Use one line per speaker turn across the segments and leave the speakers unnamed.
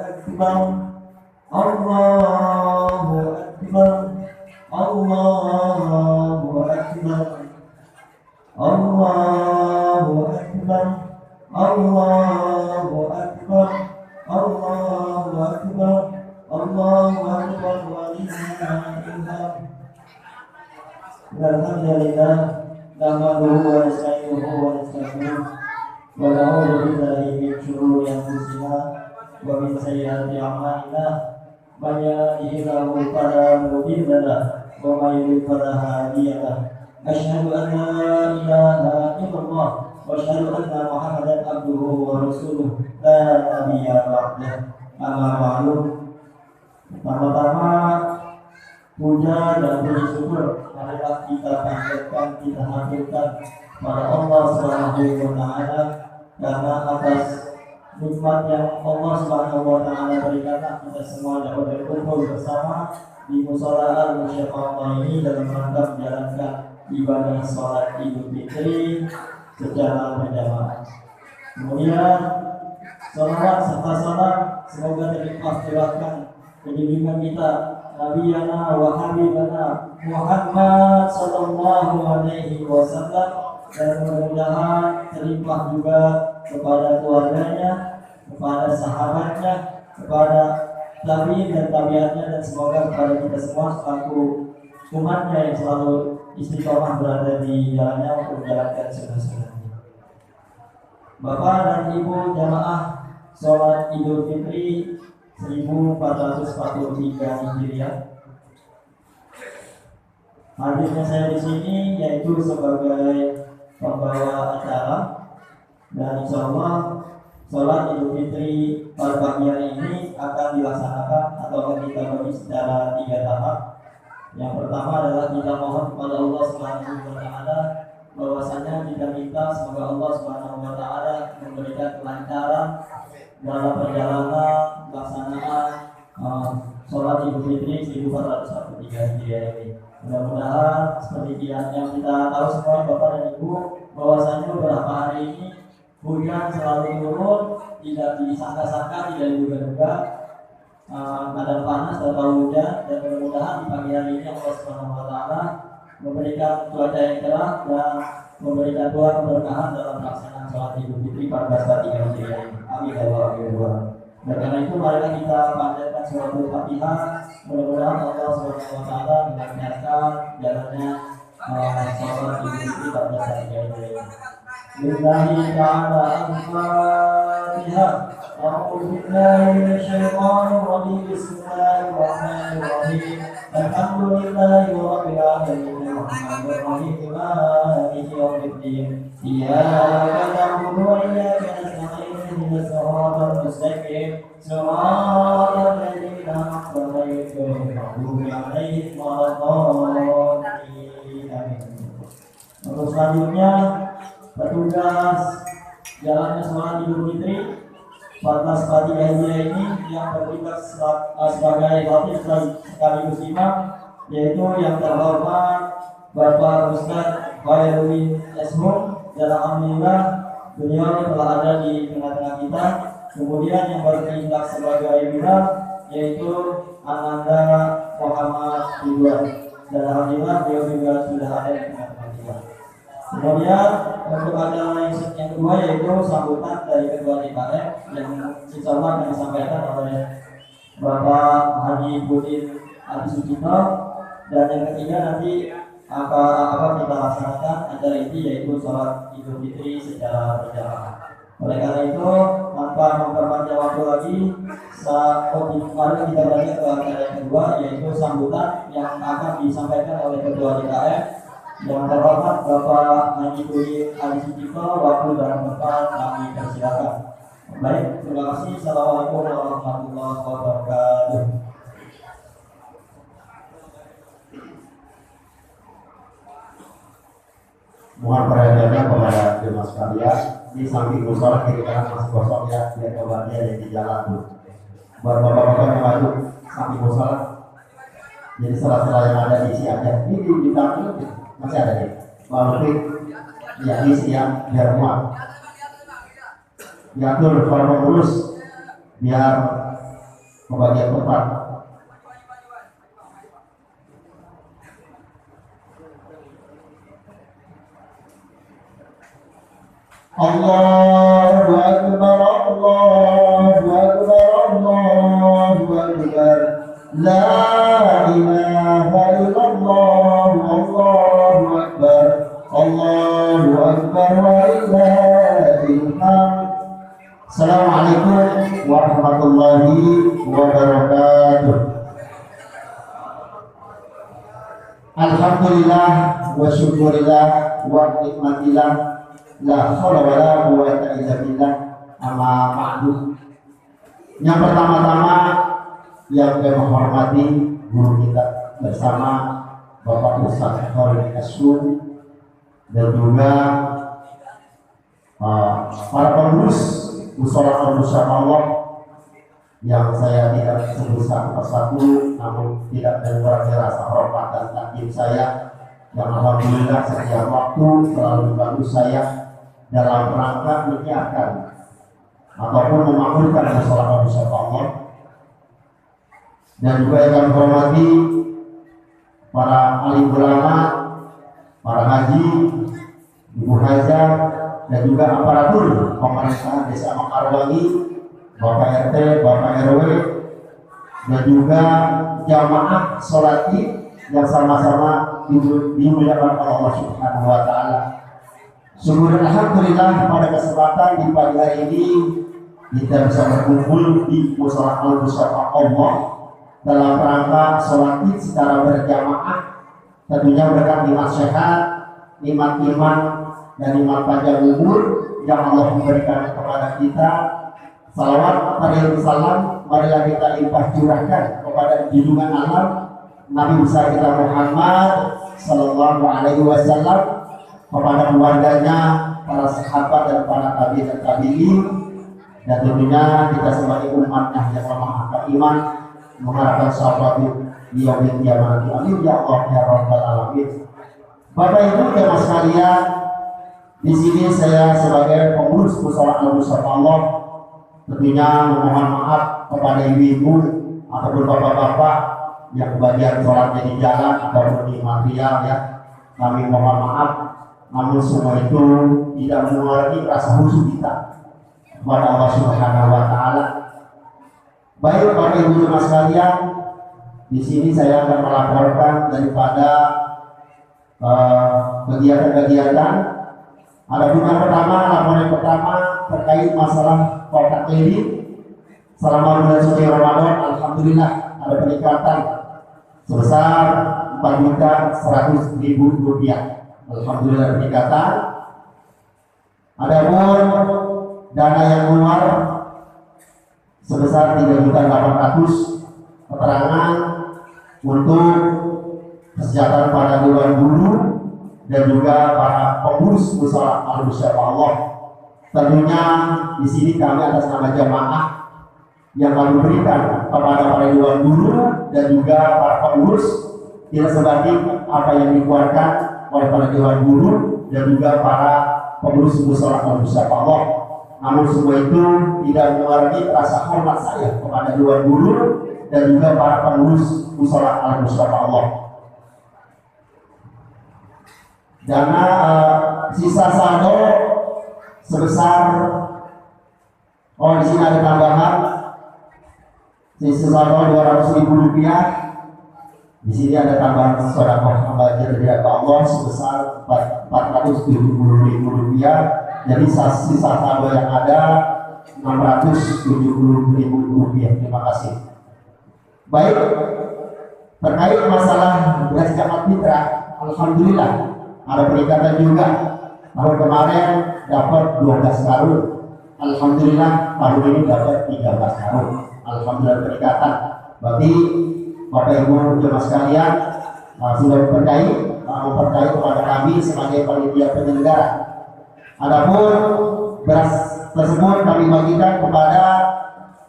أكبر الله أكبر الله أكبر الله أكبر الله أكبر الله أكبر الله أكبر ولله الحمد. الحمد لله نحمده ونستعينه ونستغفره ونعوذ بالله من شرور أنفسنا ومن سيئات أعمالنا من يهده الله فلا مضل له ومن يضلل فلا هادي له. أشهد أن لا إله إلا الله وأشهد أن محمدا عبده ورسوله لا نبي بعده. Amma ba'du. Pertama-tama puja dan puji syukur marilah kita panjatkan, kita haturkan pada Allah Subhanahu wa taala karena atas nikmat yang Allah Subhanahu wa taala berikan kita semua dapat berkumpul bersama di mushola Al-Musyafa'ah ini dalam rangka menjalankan ibadah sholat Idul Fitri secara berjamaah. Kemudian salawat serta salam semoga terlimpah curahkan kejujuran kita Nabiyana wa Habibana Muhammad sallallahu alaihi wasallam, dan mudah-mudahan terlimpah juga kepada keluarganya, kepada sahabatnya, kepada tabi'in dan tabi'atnya, dan semoga kepada kita semua selaku umatnya yang selalu istiqomah berada di jalannya untuk menjalankan sunnah-sunnahnya. Bapak dan Ibu jamaah sholat Idul Fitri 1443 Hijriah. Hadirnya saya di sini yaitu sebagai pembawa acara, dan insya Allah sholat Idul Fitri pada pagi hari ini akan dilaksanakan atau akan kita bagi secara 3 tahap. Yang pertama adalah kita mohon kepada Allah Subhanahu wa taala bahwasanya kita minta semoga Allah Subhanahu wa taala memberikan kelancaran dalam perjalanan pelaksanaan sholat Idul Fitri 1443 Hijriah ini. Mudah-mudahan seperti yang kita tahu semua Bapak dan Ibu bahwasanya beberapa hari ini hujan selalu turun, tidak disangka-sangka, tidak diduga-duga, kadang panas dan hujan, dan mudah-mudahan di pagi hari ini Allah Subhanahu wa taala memberikan cuaca yang cerah dan memberikan doa keberkahan dalam pelaksanaan sholat Idul Fitri 1443 Hijriah ini. Amin ya Allah. Dan karena itu marilah kita panjatkan suratul Fatihah. Mudah-mudahan Allah Subhanahu wa taala melancarkan jalannya sholat Idul Fitri 1443 Hijriah ini. Billahi ta'ala al-Fatihah. A'udzu billahi minasyaitonir rajim. Bismillahirrahmanirrahim. Alhamdulillahi rabbil alamin. Arrahmanir rahim. Maliki yaumiddin. Iyyaka na'budu wa iyyaka nasta'in. Ihdinas siratal mustaqim. Siratal ladzina an'amta 'alaihim ghairil maghdubi 'alaihim waladdallin. Amin. Untuk selanjutnya petugas jalannya sholat Idul Fitri 1443 Hijriah ini yang bertugas sebagai khatib sekaligus imam, yaitu yang terhormat Bapak Ustaz Khairuddin Eshum, dan alhamdulillah beliau telah ada di tengah-tengah kita. Kemudian yang bertindak sebagai imam yaitu Ananda Muhammad Ridwan, dan alhamdulillah beliau juga sudah ada di tengah-tengah kita. Kemudian untuk acara yang kedua yaitu sambutan dari Ketua DKM yang insya Allah akan disampaikan oleh Bapak Haji Budin Adi Sucipto, dan yang ketiga nanti akan kita laksanakan acara ini yaitu sholat Idul Fitri secara berjamaah. Oleh karena itu tanpa memperpanjang waktu lagi, mari kita beralih ke acara yang kedua yaitu sambutan yang akan disampaikan oleh Ketua DKM yang terhormat Bapak Haji Budin Adi Sucipto. Waktu dan tempat kami persilakan. Baik, terima kasih. Assalamualaikum warahmatullahi wabarakatuh.
Mohon perhatiannya kepada jemaah sekalian, di samping mushola kiri kanan masih kosong ya, biar obatnya yang di jalan tuh. Buat bapak-bapak yang maju samping mushola, jadi sela-sela yang ada diisi aja. Ini di belakang masih ada nih. Lalu ya isi ya, biar muat. Diatur kalau mau lurus, biar pembagian tempat. Allahu Akbar, Allahu Akbar, Allahu Akbar. La ilaha illallah, Allahu Akbar, Allahu Akbar wa lillahil hamd. Assalamualaikum warahmatullahi wabarakatuh. Alhamdulillah wa syukurillah wa nikmatillah, la haula wa la quwwata illa billah, amma ba'du. Yang pertama-tama yang kami hormati guru kita bersama Bapak Ustaz Khalid Asyum dan juga para pengurus mushola Allah yang saya tidak sebut satu persatu, namun tidak mengurangi rasa hormat dan takdim saya yang alhamdulillah setiap waktu selalu membantu saya dalam rangka menyiapkan ataupun memakmurkan mushola Allah. Dan juga yang kami hormati para alim ulama, para haji, ibu hajah, dan juga aparatur pemerintahan Desa Mekarwangi, Bapak RT, Bapak RW, dan juga jamaah sholat Id yang sama-sama dimuliakan oleh Allah Subhanahu wa Ta'ala. Syukur alhamdulillah pada kesempatan di pagi hari ini kita bisa berkumpul di mushola Allah dalam rangka sholat Id secara berjamaah, tentunya berkat nikmat sehat, nikmat iman, dan nikmat panjang umur yang Allah memberikan kepada kita. Salawat alaihi wasallam marilah kita limpah curahkan kepada junjungan alam Nabi besar kita Muhammad sallallahu alaihi wasallam, kepada keluarganya, para sahabat dan para tabi'in dan tabi'in, dan tentunya kita sebagai umatnya yang lemah iman mengharapkan sahabat di yaumil qiyamah. Amin ya Allah ya rabbal alamin. Bapak Ibu jemaah sekalian, di sini saya sebagai pengurus mushola Allah tentunya memohon maaf kepada ibu-ibu ataupun bapak-bapak yang kebagian sholatnya di jalan ataupun di material ya. Kami mohon maaf, namun semua itu tidak mengurangi rasa khusyuk kita kepada Allah Subhanahu wa Ta'ala. Baik Bapak Ibu jemaah sekalian, di sini saya akan melaporkan daripada kegiatan-kegiatan. Ada yang pertama, laporan yang pertama terkait masalah kotak kredit selama bulan suci Ramadan. Alhamdulillah ada peningkatan sebesar 4.100.000 rupiah. Alhamdulillah peningkatan. Adapun dana yang keluar sebesar 3.800.000 keterangan untuk kesejahteraan para dewan guru dan juga para pengurus mushola Allah. Tentunya di sini kami atas nama jamaah yang kami berikan kepada para dewan guru dan juga para pengurus tidak sebanding apa yang dikeluarkan oleh para dewan guru dan juga para pengurus mushola Allah. Namun semua itu tidak mengurangi rasa hormat saya kepada dewan guru dan juga para pengurus mushola Allah. Dana sisa saldo sebesar, di sini ada tambahan sisa saldo 200.000 rupiah. Di sini ada tambahan sedekah membaca dari Allah sebesar 470.000 rupiah. Jadi sisa saldo yang ada 670.000 rupiah. Terima kasih. Baik, terkait masalah beras zakat fitrah, alhamdulillah ada peningkatan juga. Tahun kemarin dapat 12 karung, alhamdulillah tahun ini dapat 13 karung. Alhamdulillah peningkatan. Berarti Bapak Ibu jemaah sekalian sudah mempercayai kepada kami sebagai panitia penyelenggara. Adapun beras tersebut kami bagikan kepada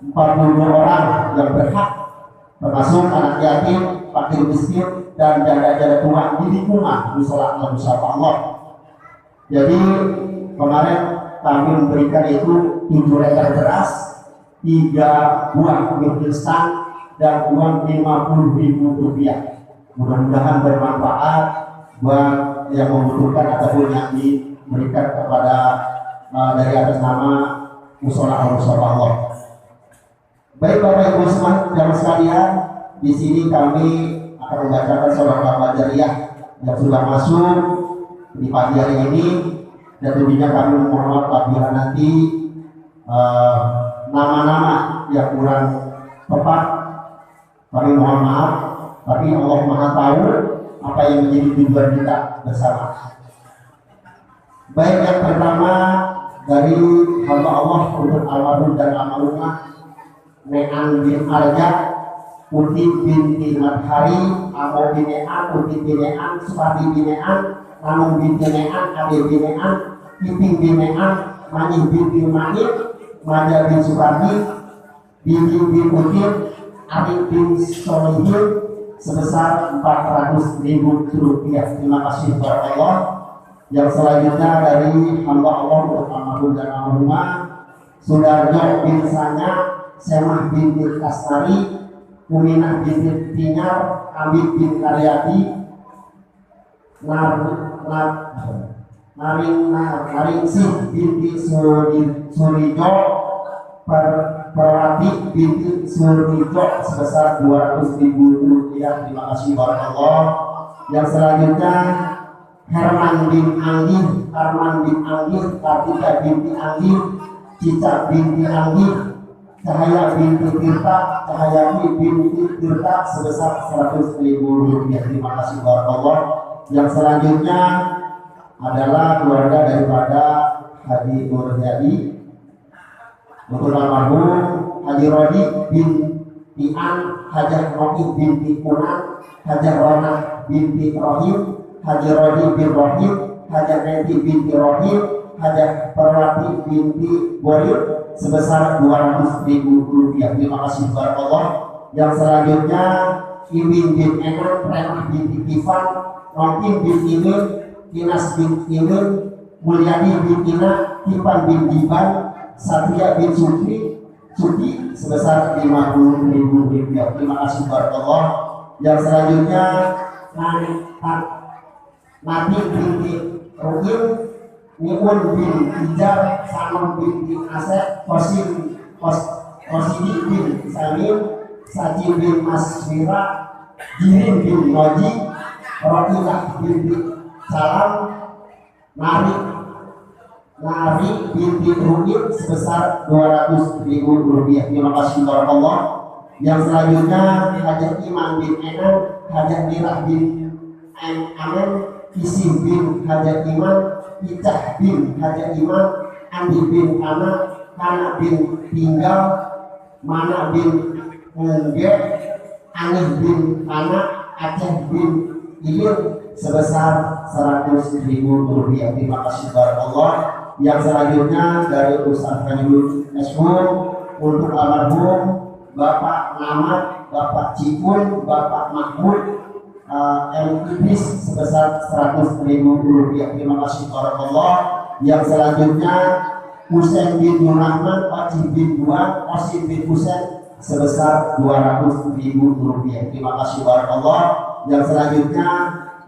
42 orang yang berhak, termasuk anak yatim, fakir miskin, dan janda-janda tua di lingkungan mushola Allah. Jadi kemarin kami memberikan itu 7 liter beras, 3 buah mie instan dan uang Rp50.000. Mudah-mudahan bermanfaat buat yang membutuhkan ataupun yang diberikan kepada dari atas nama Musola Allah. Baik Bapak Ibu jamaah sekalian, di sini kami akan membacakan sholawat Qadariyah yang sudah masuk di pagi hari ini, dan tentunya kami mohon maaf apabila nanti nama-nama yang kurang tepat, kami mohon maaf, tapi Allah Maha tahu apa yang menjadi tujuan kita bersama. Baik, yang pertama dari hamba Allah untuk almarhum dan almarhumah Nean bin Arja, Uti binti Madhari, Amo bin Nean, Uti bin Nean, Supati bin Nean, Nanung binti Nean, Ade bin Nean, Iping bin Nean, Manih binti Manih, Maja bin Supati, Bibi bin Uti, Adik bin Solihin, sebesar Rp400.000. Terima kasih kepada Allah. Yang selanjutnya dari hamba Allah untuk almarhum dan almarhumah Sudarjo bin Sanya, Semah binti Kasnari, Uminah binti Tinyar, Abid bin Karyadi, Naringsih binti Surijo, Perwati binti Surijo sebesar Rp200.000. Terima kasih barakallah. Yang selanjutnya Herman bin Anggi, Arman bin Anggi, Kartika binti Anggi, Cica binti Anggi, Cahaya binti Tirta, Cahayati binti Tirta sebesar Rp100.000. Terima kasih barakallah. Yang selanjutnya adalah keluarga daripada Haji Nurjadi untuk almarhum Haji Rodi binti An, Hajah Rohi binti Kunan, Hajah Rona binti Rohim, Haji Rodi bin Rohim, Hajah Neti binti Rohim, Hajah Perwati binti Boril sebesar Rp200.000. Terima kasih barakallah. Yang selanjutnya Imin bin Enan, Remah binti Kifan, Nontin bin Imin, Inas bin Imin, Mulyadi bin Ina, Kipan bin Diban, Satria bin Suki sebesar Rp50.000. Terima kasih barakallah. Yang selanjutnya Nabi binti Rukin, Niun bin Ijar, Sanon binti Asep, Kosidi bin Salim, Saji bin Maswira, Jirin bin Noji, Rokilah binti Salam, Nari binti Rukin sebesar Rp200.000. Terima kasih barakallah. Yang selanjutnya Hajah Iman bin Enan, Hajah Mirah bin Amen, Isi bin Hajah Iman, Icah bin Hajah Iman, Andi bin Kana bin Tinggal, Mana bin Ngge, Anih bin Kana, Aceh bin Ilir sebesar Rp100.000. Terima kasih barakallah. Yang selanjutnya dari Ustaz Fajrul Esmun untuk almarhum Bapak Namat, Bapak Cikun, Bapak Mahmud Iblis sebesar Rp100.000. Terima kasih barakallah. Yang selanjutnya Husain bin Nurrahman, Wajib bin Buan, Osim bin Husain sebesar Rp200.000. Terima kasih barakallah. Yang selanjutnya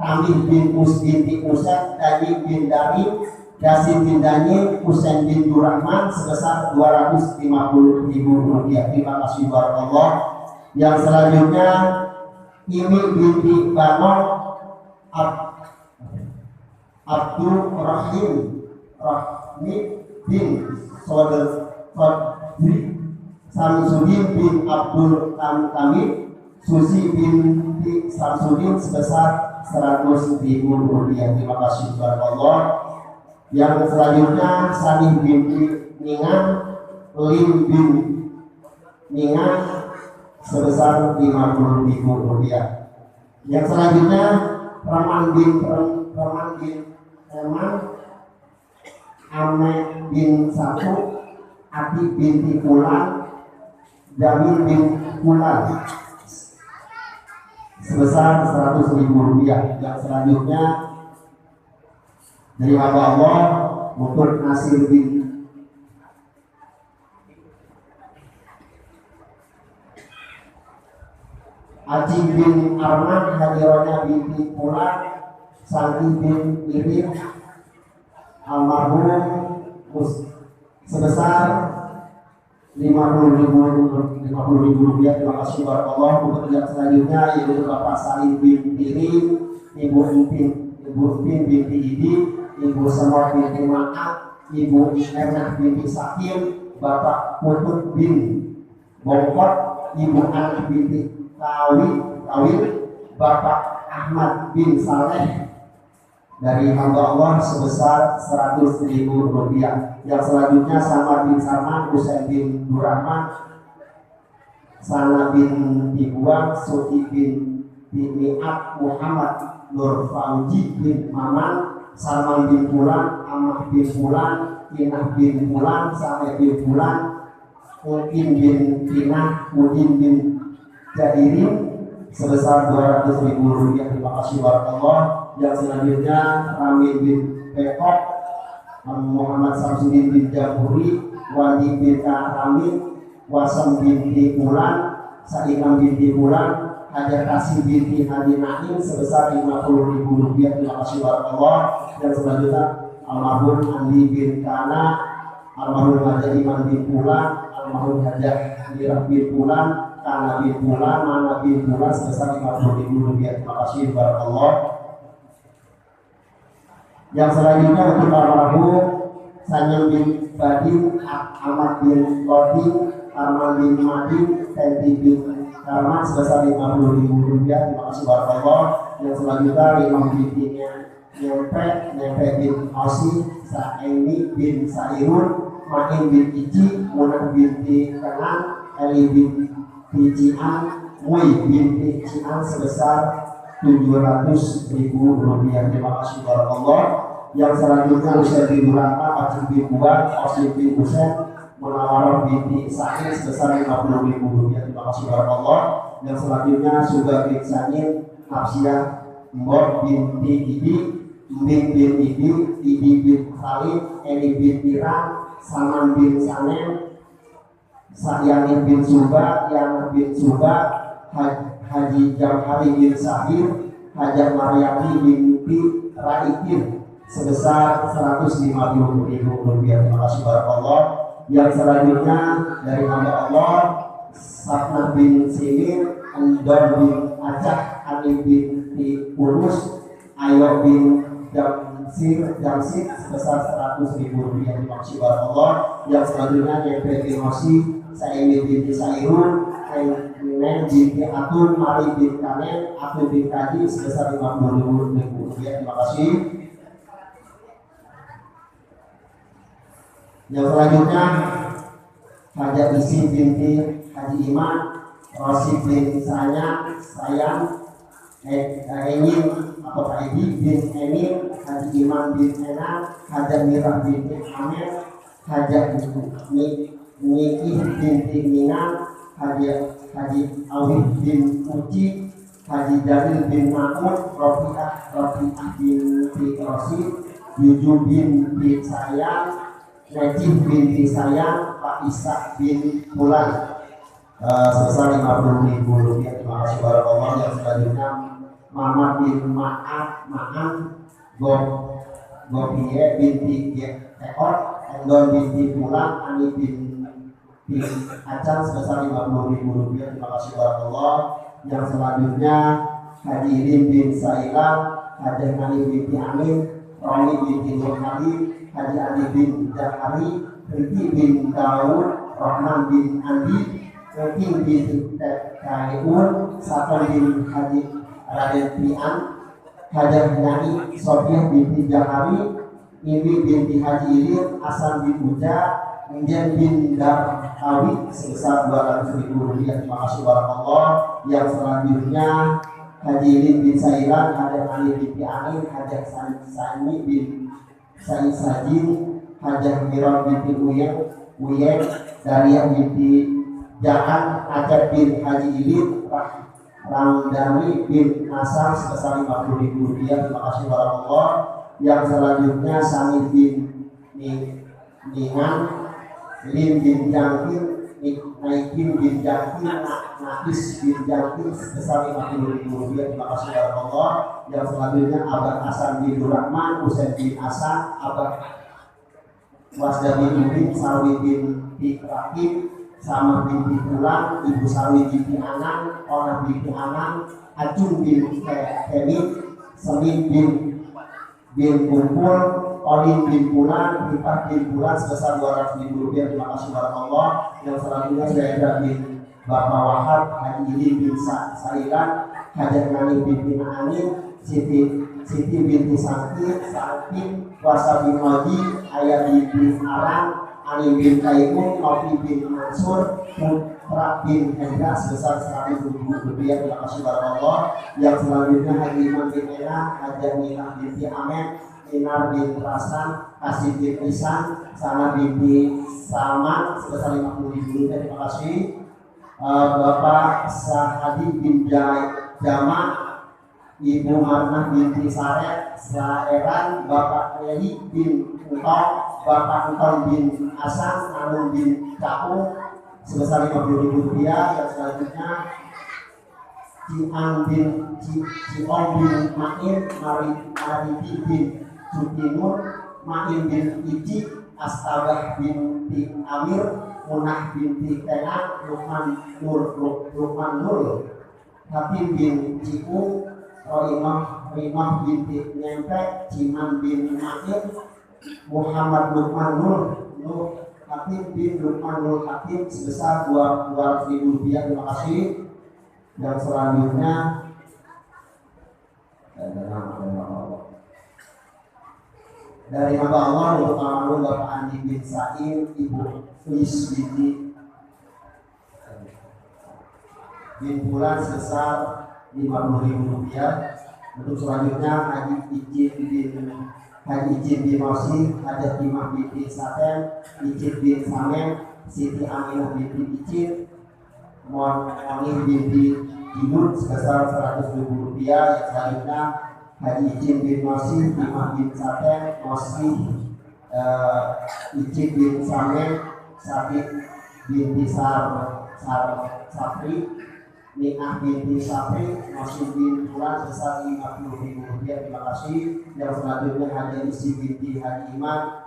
Tamim bin binti Husain, Dani bin Dani, Yasin bin Dani, Husain bin Nurrahman sebesar Rp250.000. Terima kasih barakallah. Yang selanjutnya Imi binti Bano, Abdul Rahim bin Sodri, Samsudin bin Abdul Kamil, Susi binti Samsudin sebesar Rp100.000. Terima kasih barakallah. Yang selanjutnya Sanih binti Ningan, Lim bin Ningan sebesar Rp50.000. Yang selanjutnya Rahman bin Herman, Ame bin Satu, Ati binti Kulan, Jamil bin Kulan sebesar Rp100.000. Yang selanjutnya dari hamba Allah untuk Nasir bin Aji bin Arman Hadironya binti Pulang Santi bin Irin almarhum sebesar 50.000 rupiah. Terima kasih barakallah. Untuk yang selanjutnya yaitu Bapak Salim bin Irin, Ibu Ipin binti Idi, Ibu Semor binti Ma'at, Ibu Ernah binti Sakim, Bapak Putut bin Bongkot, Ibu Anak binti Kawin, Bapak Ahmad bin Saleh dari hamba Allah sebesar 100.000 rupiah. Yang selanjutnya Sama bin Salman, Husain bin Durrahman, Sana bin Dibuang, Suti bin Mi'at, Muhammad Nur Fauji bin Maman, Salman bin Fulan, Amah bin Fulan, Kinah bin Fulan, Saleh bin Fulan, Mungkin bin Kinah, Mudin bin Jadirin sebesar 200.000 rupiah. Terima kasih barakallah. Yang selanjutnya Ramin bin Pekok, Muhammad Samsudin bin Jaburi, Wadi bin Ramin, Wasam binti Fulan, Saidam binti Fulan, Hajar Kasih binti Hadi Naim sebesar 50.000 rupiah. Terima kasih barakallah. Yang selanjutnya almarhum Andi bin Kana, almarhum Hajar Iman bin Fulan, almarhum Hajar Dirah bin Fulan, Kana bin Fulan, Mana bin Fulan sebesar 50.000 rupiah. Terima kasih barakallah. Yang selanjutnya untuk almarhum Sanyang bin Badin, Ahmad bin Lodi, Arman bin Madin, Tenti bin Karman sebesar 50.000 rupiah. Terima kasih barakallah. Yang selanjutnya Imam binti Nyempe bin Osi, Saini bin Sairun, Main bin Ici, Munah binti Kenan, Eli bin Cian, Mui binti Cian sebesar 700.000 rupiah. Terima kasih barakallah. Yang selanjutnya Husain bin Durrahman, Acik bin Buan, Oslim bin Husain, Munawarah binti Sa'id sebesar 50.000 rupiah. Terima kasih barakallah. Yang selanjutnya Suga bin Sanin, Hafsiyah Mbok binti Idi, Mbik bin Idi bin Khalid, Eni bin Tiran, Saman bin Sanem, Sahyani bin Suba, Yana bin Suba, Haji Jamhari bin Sahir, Hajar Maryati binti Raikin sebesar 150.000 rupiah. Terima kasih barakallah. Yang selanjutnya dari hamba Allah Safna bin Simin, Andor bin Acak, Ali bin Urus, Ayo bin Jamsir sebesar 100.000 rupiah. Terima kasih barakallah. Yang selanjutnya Nyempe bin Osi, Saimi binti Sairun, Neng binti Atun, Mari bin Kamen, Atun bin Kaji sebesar 50.000 rupiah. Terima kasih. Yang selanjutnya Haja Isi binti Haji Iman, Rosi bin Sayang, Enin atau Edi bin Enin, Haji Iman bin Enan, Haja Mirah binti Amer, Haja Niki binti Minan, Haji Awid bin Uci, Haji Jalil bin Mahmud, Rofiah binti Rosi, Yuju binti Sayang, Najib binti Sayang, Pak Isa bin Pulan sebesar 50.000 rupiah. Terima kasih barakallah. Yang selanjutnya Muhammad bin Ma'an, Gopie binti Ekor, Endon binti Pulan, Ani bin Acan sebesar 50.000 rupiah. Terima kasih barakallah. Yang selanjutnya Haji Irin bin Sailam, Haji Nani binti Amin, Roni binti Nurhadi, Haji Ali bin Jahari, Riki bin Daud, Rahman bin Andi, Kekin bin Kaiun, Satan bin Haji Raden Prian, Hajar Nani, Sofiah binti Jahari, Mimi binti Haji Irin, Hasan bin Uja, Injen bin Darhawi sebesar 200.000 rupiah. Terima kasih barakallah. Yang selanjutnya Haji Irin bin Sairan, Hajar Ali binti Amin, Hajar Sani bin Said Sajin, Hajar Miron binti Uyen, Daria binti Jahan, Hajar bin Haji Ilin, Ramdhani bin Nasar sebesar 50.000 rupiah. Terima kasih barakallah. Yang selanjutnya Sani bin Ningan, Lin bin Jangkir, Naikin bin Jaki, Nafis bin Jaki sebesar 50.000 rupiah. Terima kasih kepada Allah. Yang selanjutnya Abah Hasan bin Rahman, Husain bin Hasan, Abah Wasda bin Ubin, Sarwi bin Rakim, Sama binti Pulang, Ibu Sarwi binti Anang, Ona binti Anang, Acung bin Kemit, Semin bin Kumpul, Olin bin Pulang, Rifat bin Pulang sebesar 200.000 rupiah. Terima kasih kepada Allah. Yang selanjutnya Syahida bin Bapak Wahab, Haji Ilin bin Sailan, Hajat Nani binti Anin, Siti binti Sangki, Wasa bin Maji, Ayah binti Arang, Ali bin Kaimun, Novi bin Mansur, Putra bin Hendra sebesar 100.000 rupiah. Terima kasih kepada Allah. Yang selanjutnya Haji Iman bin Ena, Hajat Nina binti Amen, Inar bin Rasan, Kasih bin Isan, Sana binti Saman sebesar 50.000 rupiah. Terima kasih. Bapak Sahadi bin Jama, Ibu Marnah binti Saret, Saeran, Bapak Eli bin Utong, Bapak Utong bin Hasan, Anung bin Cakung sebesar 50.000 rupiah. Yang selanjutnya Ciong bin Main, Mariti bin Cutinur, Main bin Ici, Astabah binti Amir, Munah binti Tenang, Lukman Nur, Hatim bin Cikung, Rimah binti Nyempek, Ciman bin Main, Muhammad Lukman Nur Hatim bin Lukman Nur Hatim sebesar 200.000 rupiah. Terima kasih. Yang selanjutnya dari hamba Allah untuk almarhum Bapak Andi bin Saim, Ibu Flis binti bin Bulan sebesar 50.000 rupiah. Untuk selanjutnya Haji Ijin bin Mosi, Hajat Timah binti Saten, Icin bin Samen, Siti Aminah binti Icin, Moni binti Idul sebesar 100.000 rupiah. Yang selanjutnya Haji Icin bin Mosi, Timah bin Saten, Mosi, Icin bin Samen, Sabit binti Sapri, Nikah binti Sapri, Mosi bin Pulang sebesar 50.000 rupiah. Terima kasih. Yang selanjutnya Haji Isi binti Haji Iman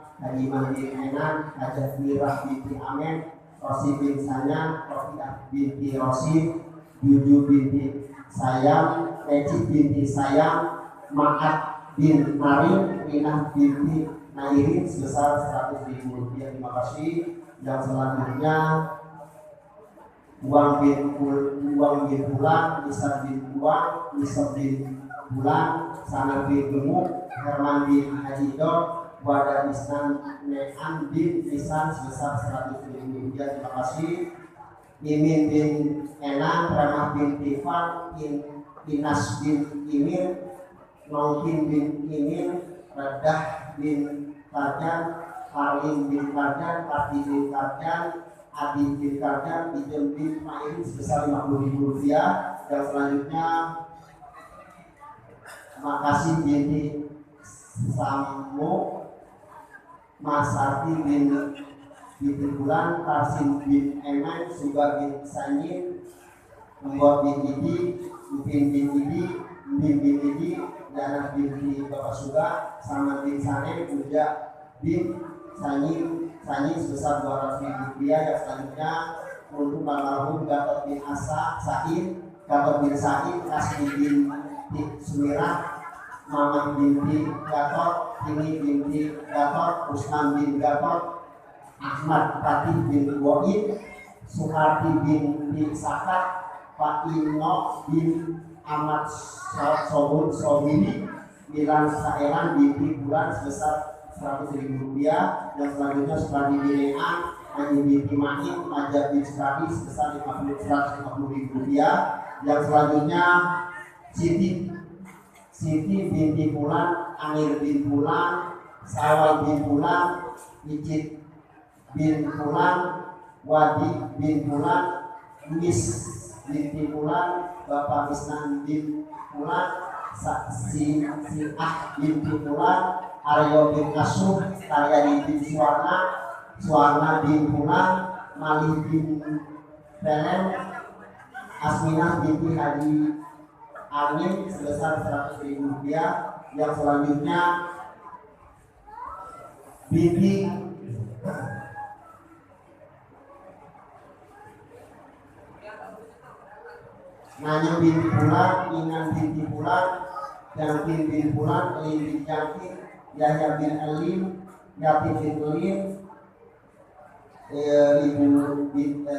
bin Enan, Hajat Mirah binti Amen, Rosi bin Sanya, Rofiah binti Rosi, Juju binti Sayang, Eci binti Sayang, Maat bin Narin, Minah binti Nairin sebesar 100.000 rupiah. Terima kasih. Yang selanjutnya Uang bin Bulan, Nisab bin Bulan, Sana bin Gemuk, Herman bin Hajido, Wada Isnan Nean bin Isan sebesar 100.000 rupiah. Terima kasih. Imin bin Enan, Ramah bin Tifan, Inas bin Imin, Nongkin bin Imin, Radah bin Karjan, Harim bin Karjan, Kardi bin Karjan, Adi bin Karjan, Ijen bin Main sebesar 50.000 rupiah. Yang selanjutnya Makasih binti Sammo, Masati bin Bulan, Tarsim bin Eman, Suba bin Sanyin, Mbok bin Idi, Upin bin Idi, Mbin bin Idi, Dana binti Bapak Suga, Sama bin Sanem, Uja bin Sanyin sebesar 200.000 rupiah. Yang selanjutnya untuk almarhum Gatot bin Gatot bin Said, Kasmi bin Sumirah, Mamah binti Gatot, Ini binti Gatot, Usman bin Gatot, Ahmad Fatih bin Wa'id, Suharti bin Sakat, Pak Ino bin Ahmad Sobini, Milan Saelan binti Bulan sebesar 100.000 rupiah. Yang selanjutnya Supradi bin Ean, Haji binti Main, Majab bin Supradi sebesar 150.000 rupiah. Yang selanjutnya Siti binti Pulan, Amir bin Pulan, Sawal bin Pulan, Icit bin Pulan, Wadi bin Pulan, Mis binti Pulan, Bapak Misnan bin Pulan, Si'ah binti Pulan, Aryo bin Kasuh, Karyadi bin Suwarna bin Pulan, Malih bin Velen Asminah binti Haji Amin sebesar 100.000 rupiah. Yang selanjutnya binti Nanya binti Pulan, Inan binti Pulan, Jangkin bin Pulan, Elim bin Jangkin, Yahya bin Elim, Yatim bin Elim, Ibu bin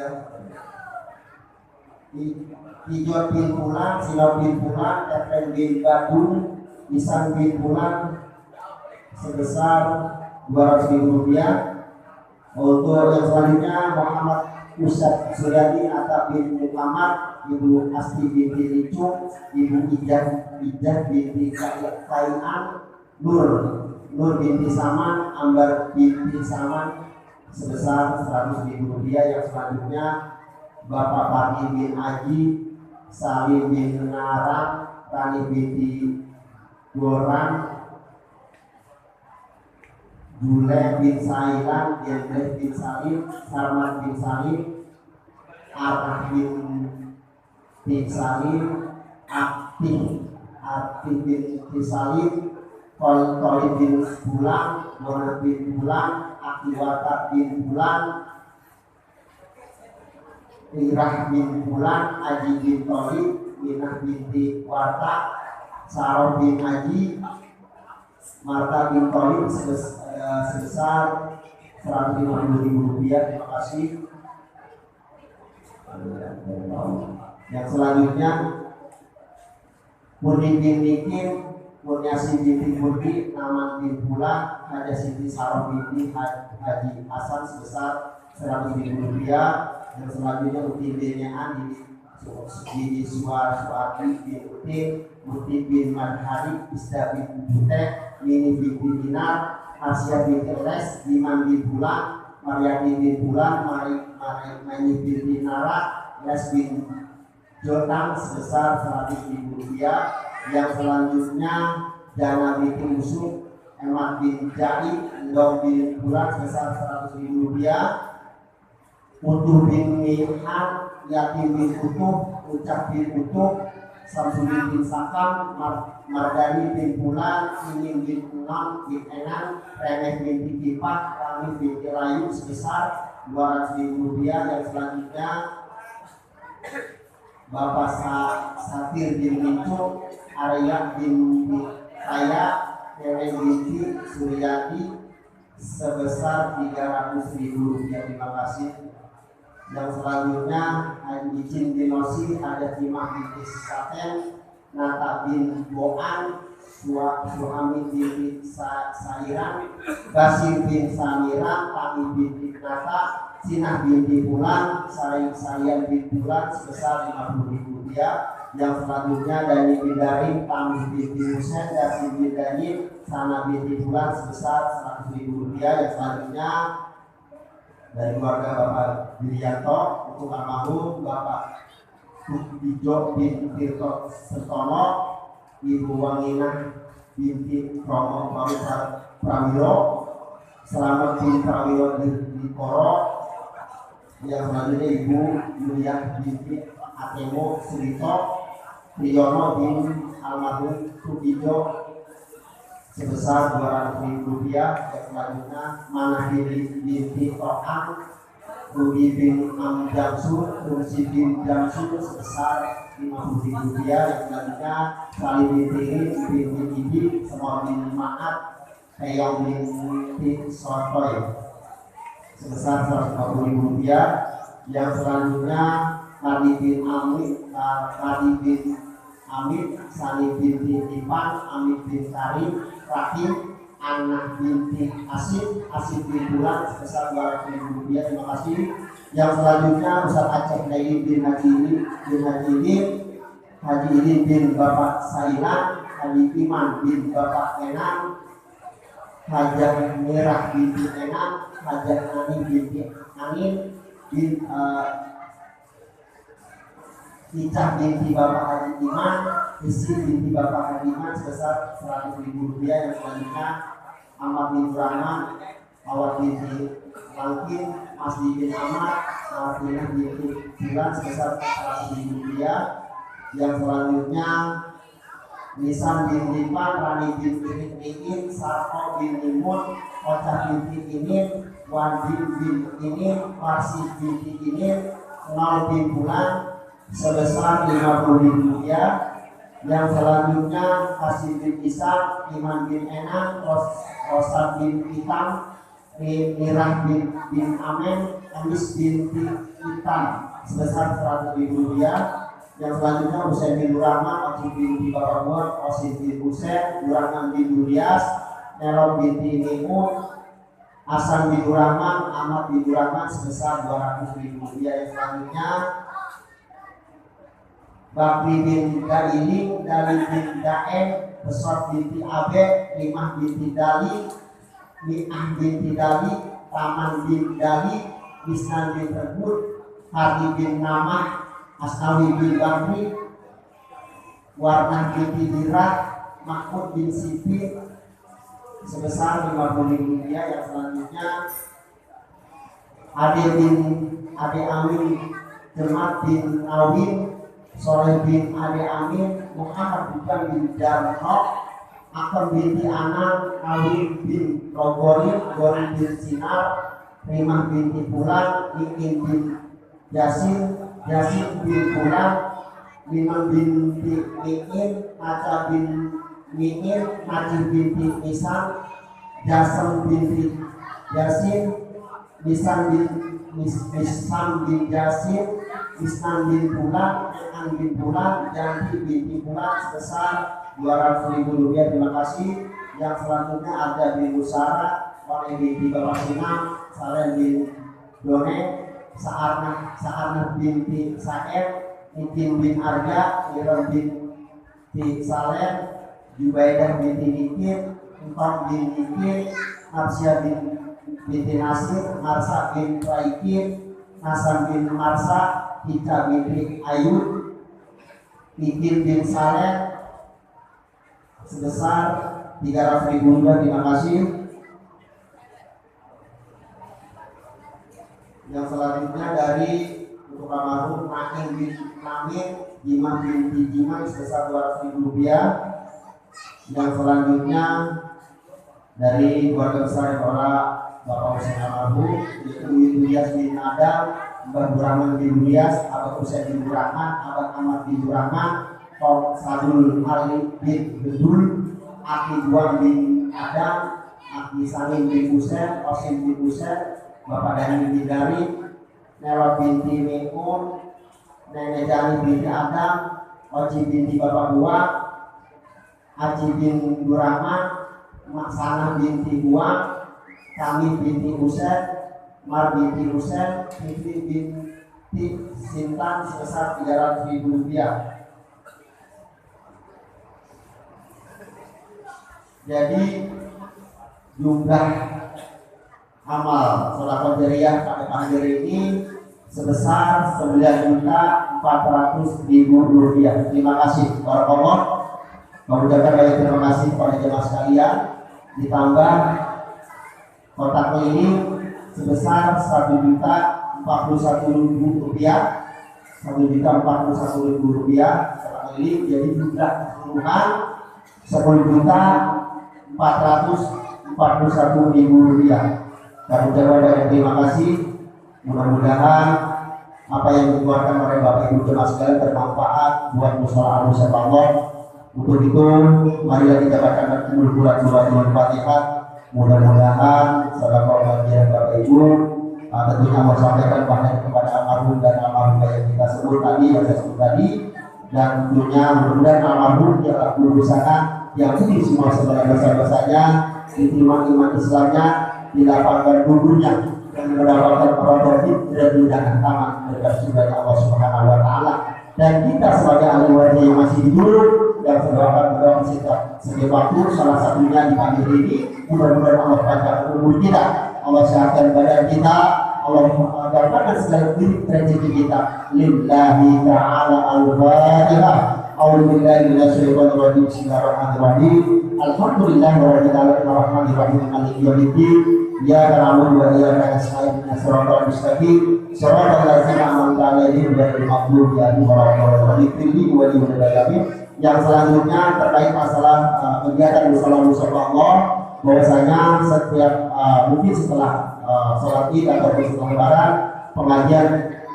Hijot bin Pulan, Silau bin Pulan, Efren bin Badung, Isan bin Pulan sebesar 200.000 rupiah. Untuk yang selanjutnya Muhammad Ustadz Suryadi Atta bin Muhammad, Ibu Asti binti Licung, Ibu Ijah binti Kaian, Nur binti Saman, Ambar binti Saman sebesar 100.000 rupiah. Yang selanjutnya Bapak Pati bin Aji, Salim bin Narang, Rani binti Goran, Jule bin Sailan, Yendres bin Salim, Sarmat bin Salim, Arah bin Salim, Aktif bin Salim, Tolib bin Bulan, Mona bin Bulan, Akiwata bin Bulan, Irah bin Bulan, Aji bin Tolib, Minah binti Wata, Saroh bin Aji, Marta bin Tolib sebesar 150.000 rupiah. Terima kasih. Yang selanjutnya Murni bin Nikin, Murniasi binti Murni, Naman bin Bulan, Haja Siti Saroh binti Haji Hasan sebesar 100.000 rupiah. Yang selanjutnya Uti bin Yaan, Didi Suwardi bin Uti, Muti bin Madhari, Isda bin Butek, Mini binti Dinar, Asya binti Les, Diman bin Bulan, Mariati bin Bulan, Mani binti Nara, Les bin Jotang sebesar 100.000 rupiah. Yang selanjutnya Jana binti Musuh, Emat bin Jai, Endong bin Bulan sebesar 100.000 rupiah. Utuh bin Mirhan, Yatim bin Utuh, Ucap bin Utuh, Samsudin bin Sakam, Mardani bin Bulan, Imin bin Enam bin Enang, Reneh bin Kipat, Rami bin Rayu sebesar 200.000 rupiah. Yang selanjutnya Bapak Satir bin Mincung, Arya bin Kaya, Nenek binti Suryati sebesar 300.000 rupiah. Terima kasih. Yang selanjutnya Haji Jin bin Nosi, ada Timah binti Saten, Nata bin Boan, Suami binti Sairan, Basir bin Samiran, Tami binti Nata, Sinah binti Bulan, Sarian bin Bulan sebesar 50.000 rupiah. Yang selanjutnya Dani bin Darim, Tami binti Husen, Dasi bin Danim, Sana binti Bulan sebesar 100.000 rupiah. Yang selanjutnya dari keluarga Bapak Wirianto untuk almarhum Bapak Ijo bin Tirto Sertono, Ibu Wanginah binti Romo Prawiro, Selamat bin Prawiro di Koro. Yang selanjutnya Ibu Yuliah binti Atemo Surito, Priyono bin almarhum Sugijo sebesar 200.000 rupiah. Yang selanjutnya Manah binti Tohang, Rudi bin Jamsul, Rumsi bin Jamsul sebesar 50.000 rupiah. Yang selanjutnya Salim binti Ibi, Semua bin Maat, Heyong binti Sotoy sebesar 150.000 rupiah. Yang selanjutnya Nadi bin Amit, Sani binti Ipan, Amit bin Karim, Rahim, Anak binti Asif bin Bulan sebesar 200.000 rupiah. Terima kasih. Yang selanjutnya Ustaz Aceh Naim bin Haji Ini bin Bapak Sailan, Haji Iman bin Bapak Enang, Hajah Merah binti Enang, Hajah Ani binti Angin bin Icah binti Bapak Haji Iman, Isi binti Bapak Haji Iman sebesar 100.000 rupiah. Yang selanjutnya Ahmad bin Rahman, Awad binti Langkin, Masdi bin Ahmad, Martina binti Filan sebesar 100.000 rupiah. Yang selanjutnya Nisan binti Pan, Rani binti Nikin, Sarko binti Mun, Ocah binti Inin, Wan binti Inin, Marsi binti Inin, Nol bin Bulan sebesar 50.000 rupiah. Yang selanjutnya Hasim bin Isan, Iman bin Enan, Rosan bin Itam, Mirah bin Amen, Amis binti Itan sebesar 100.000 rupiah. Yang selanjutnya Husain bin Rahman, Aji binti Bapak Muat, Osin bin Husain, Durahman bin Duryas, Nelon binti Nimun, Hasan bin Durahman, Ahmad bin Durahman sebesar 200.000 rupiah. Yang selanjutnya Bakri bin Dalini, Dali bin Daen, Besot binti Abe, Limah binti Dali, Mi'ah binti Dali, Taman bin Dali, Misnan bin Terbut, Hadi bin Namah, Asnawi bin Bakri, Warnah binti Dirak, Mahmud bin Sipi sebesar 50.000 rupiah. Yang selanjutnya Ade Amin, Jemat bin Awin, Soleh bin Ade Amin, Muhammad bin Darno, Akam binti Anang, Awin bin Rogorin, Gorin bin Sinar, Rimah binti Pulan, Ikin bin Yasin, Yasin bin Pulan, Minam binti Mi'in, Naca bin Mi'in, Najib binti Nisan, Jasem binti Yasin, Nisan bin Yasin, Isnan bin Pulan, Enan bin Pulan, Janti binti Pulan sebesar 200.000 rupiah. Terima kasih. Yang selanjutnya ada bin Musara, Oleh binti Bapak Sinam, Saleh bin Done, Sa'arnah binti Sa'ed, Nikin bin Arga, Iram binti Saleh, Jubaidah binti Nikin, Empang bin Nikin, Narsia binti Nasir, Marsa bin Raikin, Nasan bin Marsa, Hika binti Ayub, Nikin bin Saleh sebesar 300.000 rupiah. Terima kasih. Yang selanjutnya dari untuk almarhum Naim bin Namin, Jimah binti Jimah sebesar 200.000 rupiah. Yang selanjutnya dari keluarga besar para Bapak Husain almarhum, yaitu Yuyas bin Adam, Mbah Burahman bin Yuyas, Abah Husain bin Burahman, Abah Ahmad bin Burahman, Tom Sadul Ali bin Bedul, Aki Buang bin Adam, Aki Salim bin Husain, Osim bin Husain, Bapak Dani bin Dari, Nela binti Mekun, Nenek Jani binti Adam, Oji binti Bapak Buang, Aji bin Burahman, Maksana binti Buang, Kami binti Husain, Mar binti Husain, Fitri binti Sintan sebesar 300.000 rupiah. Jadi jumlah amal sedekah jariyah pada tahun ini sebesar 9.400.000 rupiah. Terima kasih barakallah. Mengucapkan banyak terima kasih kepada jemaah sekalian. Ditambah kotak keliling sebesar 1.041.000 rupiah. 1.041.000 rupiah kotak keliling. Jadi jumlah keseluruhan 10.441.000 rupiah. Kami ucapkan banyak terima kasih. Mudah-mudahan apa yang dikeluarkan oleh Bapak Ibu jemaah sekalian bermanfaat buat musyawarah al-musyawah Allah. Untuk itu, marilah kita bacakan bulan Fatihah. Mudah-mudahan sedekah bagian Bapak Ibu tentunya mau sampaikan banyak kepada almarhum dan almarhum yang kita sebut tadi, yang saya sebut tadi, dan tentunya mudah-mudahan almarhum ialah guru sana yang putih semua segala dosa-dosanya, diterima iman Islamnya, didapatkan gurunya, dan mendapatkan prototipe dan undangan tamat berkat surganya Allah Subhanahu wa Ta'ala. Dan kita sebagai ahli waris yang masih hidup yang berdoa sebagai waktu, salah satunya di pagi ini, mudah-mudahan Allah panjangkan umur kita, Allah sehatkan badan kita, Allah mengagapkan segala diri rezeki kita. Lillahi ta'ala al-Fatihah. A'udzubillahi minasyaitonir rajim. Bismillahirrahmanirrahim. Alhamdulillahirabbil alamin arrahmanirrahim maliki yaumiddin. iyyaka na'budu wa iyyaka nasta'in ihdinas siratal mustaqim siratal ladzina an'amta 'alaihim ghairil maghdubi 'alaihim waladdallin. Yang selanjutnya terkait masalah kegiatan musala bahwasanya setiap mungkin setelah sholat Id atau setelah Lebaran pengajian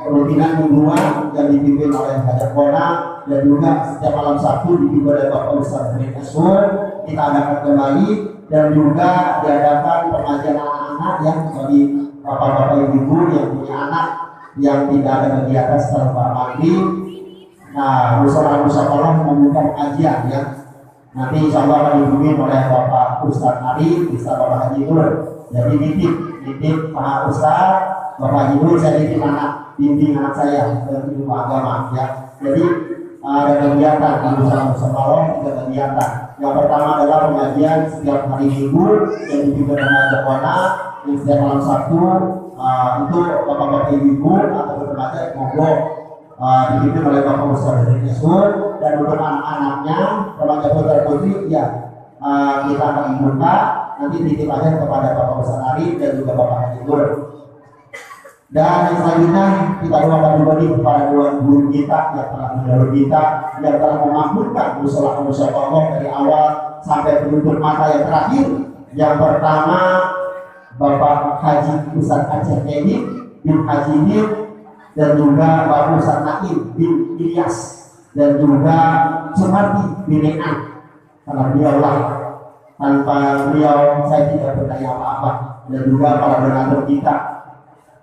rutinan mingguan yang dipimpin oleh Hajar Kona dan juga setiap malam Sabtu dipimpin oleh Bapak Ustaz Farid Aswar kita adakan kembali, dan juga diadakan pengajian anak-anak yang bagi bapak-bapak ibu yang punya anak yang tidak ada kegiatan setelah maghrib. Nah, musala membuka pengajian ya. Nanti insya Allah akan dipimpin oleh Bapak Ustaz Ari, Ustaz Bapak Haji Nur. Jadi titip Pak Ustaz, Bapak Haji Nur, saya titip bimbing anak saya dalam ilmu agama ya. Jadi ada kegiatan di musala 3 kegiatan. Yang pertama adalah pengajian setiap hari Minggu yang dipimpin oleh Jawana, yang setiap malam Sabtu itu bapak-bapak ibu atau remaja monggo dipimpin oleh Bapak Ustaz Farid Aswar, dan untuk anak-anaknya remaja putra putri ya kita akan membuka nanti titip aja kepada Bapak Ustaz Ari dan juga Bapak Haji Nur. Dan yang selanjutnya kita doakan kembali kepada dua guru kita yang telah mendahului kita, yang telah memakmurkan musala Allah dari awal sampai penutup mata yang terakhir. Yang pertama Bapak Haji Ustaz Aceh Edi bin Haji Nir, dan juga Bapak Ustaz Naim bin Ilyas, dan juga Sumarti bin Ne'an. Karena beliaulah, tanpa beliau saya tidak berdaya apa-apa. Dan juga para donatur kita,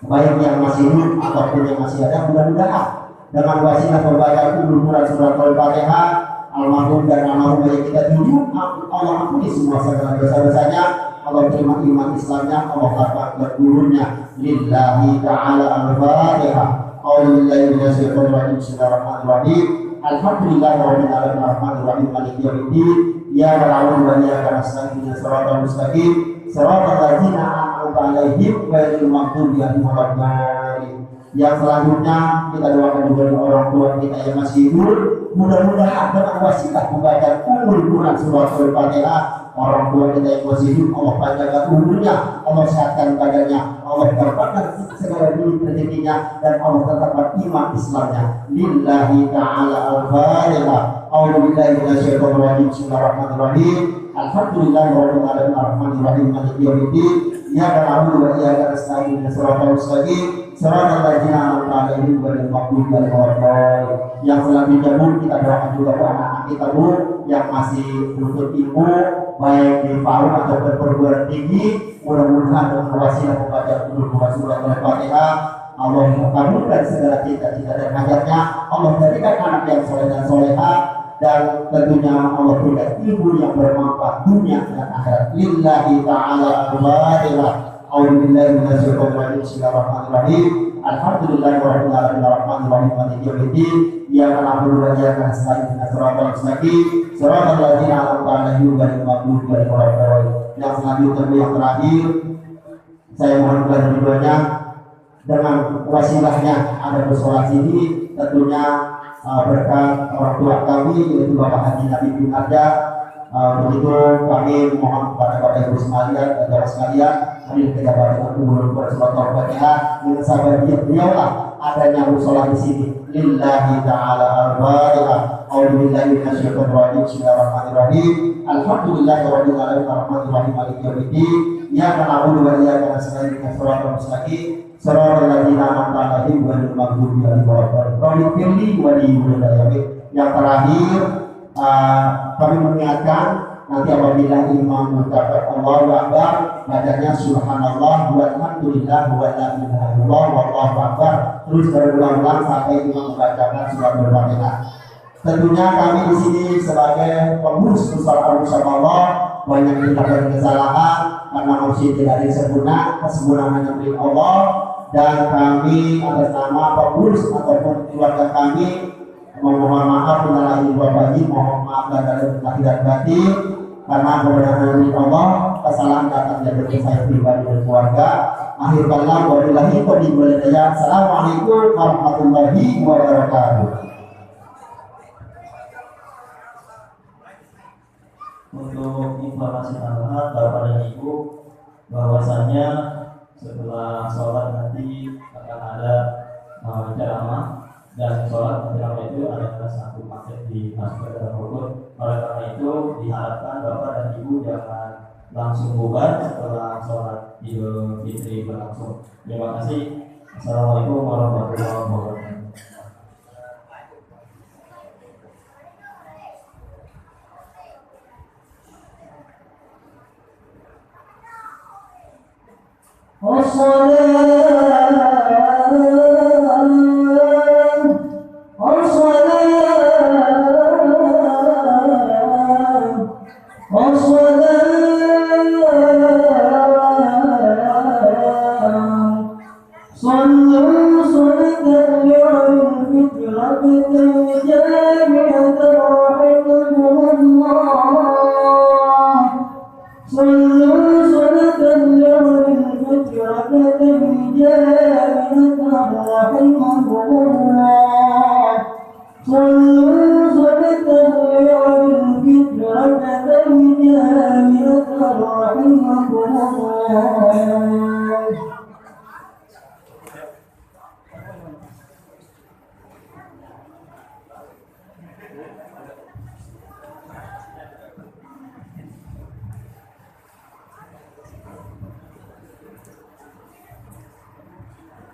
baik yang masih hidup ataupun yang masih ada, mudah-mudahan dengan wasilah membaca Quran surat Al-Fatihah almarhum dan almarhum yang kita junjung, Allah ampuni semua segala dosa-dosanya, Allah terima iman Islamnya, Allah lapangkan gurunya. Lillahi ta'ala al-Fatihah. Auzubillahi minasyaitonir rajim. Bismillahirrahmanirrahim. Alhamdulillahirabbil alamin arrahmanirrahim maliki yaumiddin. Ya na'budu wa iyyaka nasta'in ihdinas siratal mustaqim siratal ladzina an'amta 'alaihim ghairil maghdubi 'alaihim waladdallin. Yang selanjutnya kita doakan juga orang tua kita yang masih hidup, mudah-mudahan dengan wasilah membaca Quran surat Al-Fatihah, orang tua kita yang masih hidup Allah panjangkan umurnya, Allah sehatkan badannya, Allah dapatkan segala duit rezekinya, dan Allah tetapkan iman Islamnya. Lillahi ta'ala al-Fatihah. A'udzubillahi minasyaitonir rajim. Bismillahirrahmanirrahim. Alhamdulillahirabbil alamin arrahmanirrahim maliki yaumiddin. Iyyaka na'budu wa iyyaka nasta'in ihdinas siratal mustaqim siratal ladzina an'amta 'alaihim ghairil maghdubi 'alaihim waladdallin. Yang selanjutnya pun kita doakan juga anak-anak kita Bu yang masih menuntut ilmu baik di PAUD atau perguruan tinggi, mudah-mudahan dengan wasilah membaca surat Al-Fatihah Allah mengabulkan segala cita-cita dan hajatnya, Allah jadikan anak yang soleh dan soleha, dan tentunya Allah berikan ilmu yang bermanfaat dunia dan akhirat. Lillahi ta'ala al-Fatihah. A'udzubillahi minasyaitonir rajim. Bismillahirrahmanirrahim. Alhamdulillahirabbil alamin arrahmanirrahim maliki yaumiddin. Iyyaka na'budu wa iyyaka nasta'in ihdinas siratal mustaqim siratal ladzina an'amta 'alaihim ghairil maghdubi 'alaihim waladdallin. Yang selanjutnya yang terakhir saya mohon kepada dengan wasilahnya ada bersolat ini tentunya berkat orang tua kami yaitu Bapak Haji Nabi bin Arja. Begitu kami mohon kepada Bapak Ibu sekalian dan saudara sekalian hadir kita baca Quran surat Al-Fatihah dengan sabar beliau lah adanya musala di sini. Lillahi ta'ala al-Fatihah. A'udzubillahi minasyaitonir rajim. Bismillahirrahmanirrahim. Alhamdulillahirabbil alamin arrahmanirrahim maliki yaumiddin. Iyyaka na'budu wa iyyaka nasta'in ihdinas siratal mustaqim siratal ladzina an'amta 'alaihim ghairil maghdubi 'alaihim waladdallin. Yang terakhir kami mengingatkan nanti apabila imam mengucapkan Allahu Akbar, bacanya subhanallah walhamdulillah wa la ilaha illallah wallahu akbar, terus berulang-ulang sampai imam membacakan surat Al-Fatihah. Tentunya kami di sini sebagai pengurus musala Allah banyak melakukan kesalahan karena manusia tidak ada yang sempurna, kesempurnaan hanya milik Allah, dan kami atas nama pengurus ataupun keluarga kami mohon maaf bila lahir batin, mohon maaf dari lahir dan batin karena kebenaran milik Allah, kesalahan datang dari saya pribadi dan keluarga. Akhir kalam wabillahi taufiq wal hidayah. Assalamualaikum warahmatullahi wabarakatuh.
Untuk informasi tambahan Bapak dan Ibu, bahwasanya setelah sholat nanti akan ada ceramah, dan sholat ceramah itu adalah satu paket dimasukkan ke dalam rukun. Oleh karena itu diharapkan Bapak dan Ibu jangan langsung bubar setelah sholat Idul Fitri berlangsung. Terima kasih. Assalamualaikum warahmatullahi wabarakatuh.
رحمكم الله